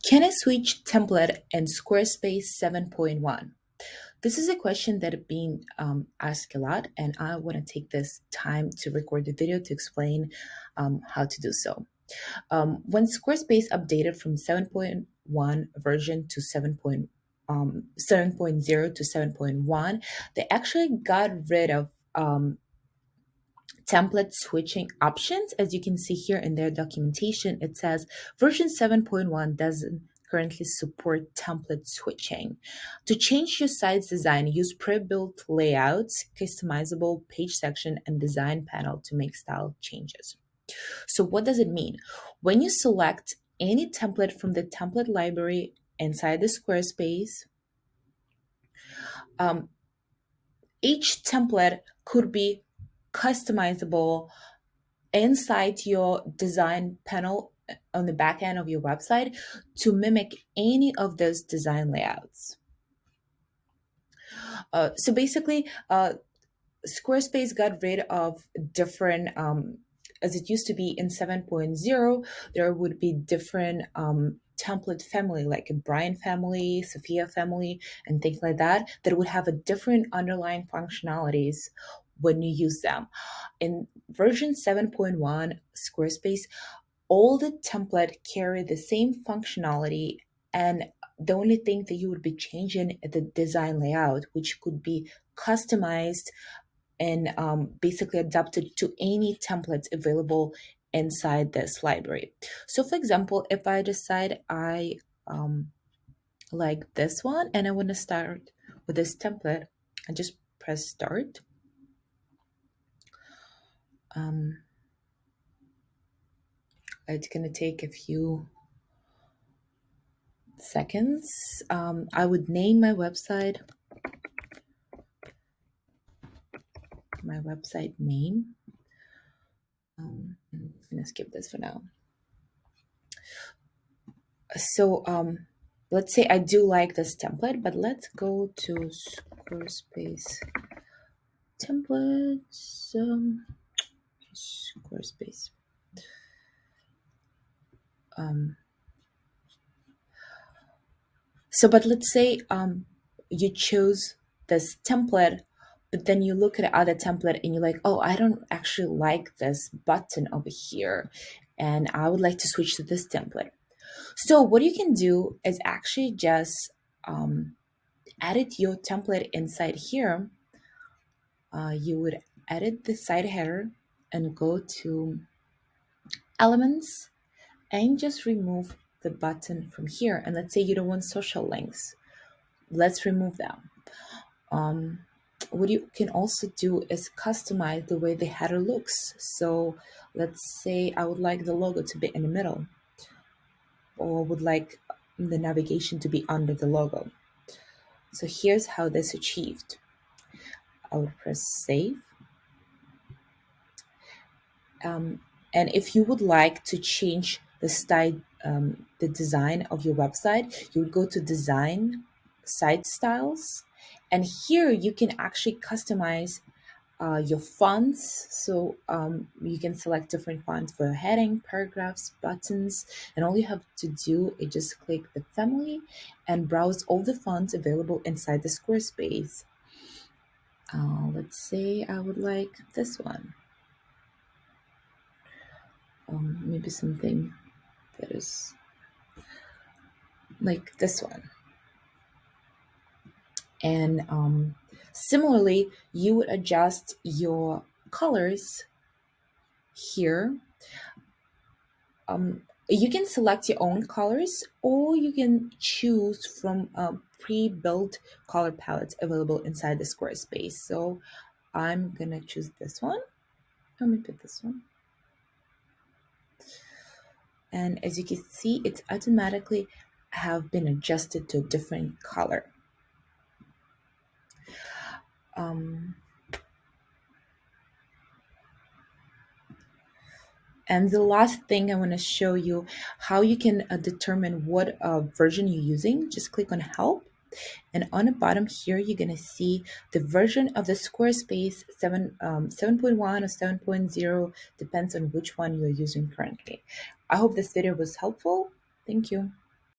Can I switch template in Squarespace 7.1? This is a question that is being asked a lot, and I want to take this time to record the video to explain how to do so. When Squarespace updated from 7.1 version to 7.0 to 7.1, they actually got rid of template switching options. As you can see here in their documentation, it says version 7.1 doesn't currently support template switching. To change your site's design, use pre-built layouts, customizable page section, and design panel to make style changes. So what does it mean? When you select any template from the template library inside the Squarespace, um, each template could be customizable inside your design panel on the back end of your website to mimic any of those design layouts. So basically, Squarespace got rid of different, as it used to be in 7.0, there would be different template family, like a Brian family, Sophia family, and things like that, that would have a different underlying functionalities when you use them. In version 7.1 Squarespace, all the template carry the same functionality, and the only thing that you would be changing is the design layout, which could be customized and basically adapted to any templates available inside this library. So for example, if I decide I like this one and I want to start with this template, I just press start. It's going to take a few seconds. I would name my website name. I'm gonna skip this for now. So let's say I do like this template, but let's go to Squarespace templates. Squarespace. But let's say you choose this template, but then you look at other template and you're like, oh, I don't actually like this button over here, and I would like to switch to this template. So what you can do is actually just edit your template inside here. You would edit the site header and go to elements and just remove the button from here. And let's say you don't want social links. Let's remove them. What you can also do is customize the way the header looks. So let's say I would like the logo to be in the middle, or would like the navigation to be under the logo. So here's how this is achieved. I would press save. And if you would like to change the style, the design of your website, you would go to design, site styles, and here you can actually customize your fonts. So you can select different fonts for heading, paragraphs, buttons, and all you have to do is just click the family and browse all the fonts available inside the Squarespace. Let's say I would like this one. Maybe something that is like this one. And similarly, you would adjust your colors here. You can select your own colors, or you can choose from pre-built color palettes available inside the Squarespace. So I'm gonna choose this one. Let me pick this one. And as you can see, it's automatically have been adjusted to a different color. And the last thing I want to show you how you can determine what version you're using. Just click on help. And on the bottom here, you're going to see the version of the Squarespace 7.1 or 7.0, depends on which one you're using currently. I hope this video was helpful. Thank you.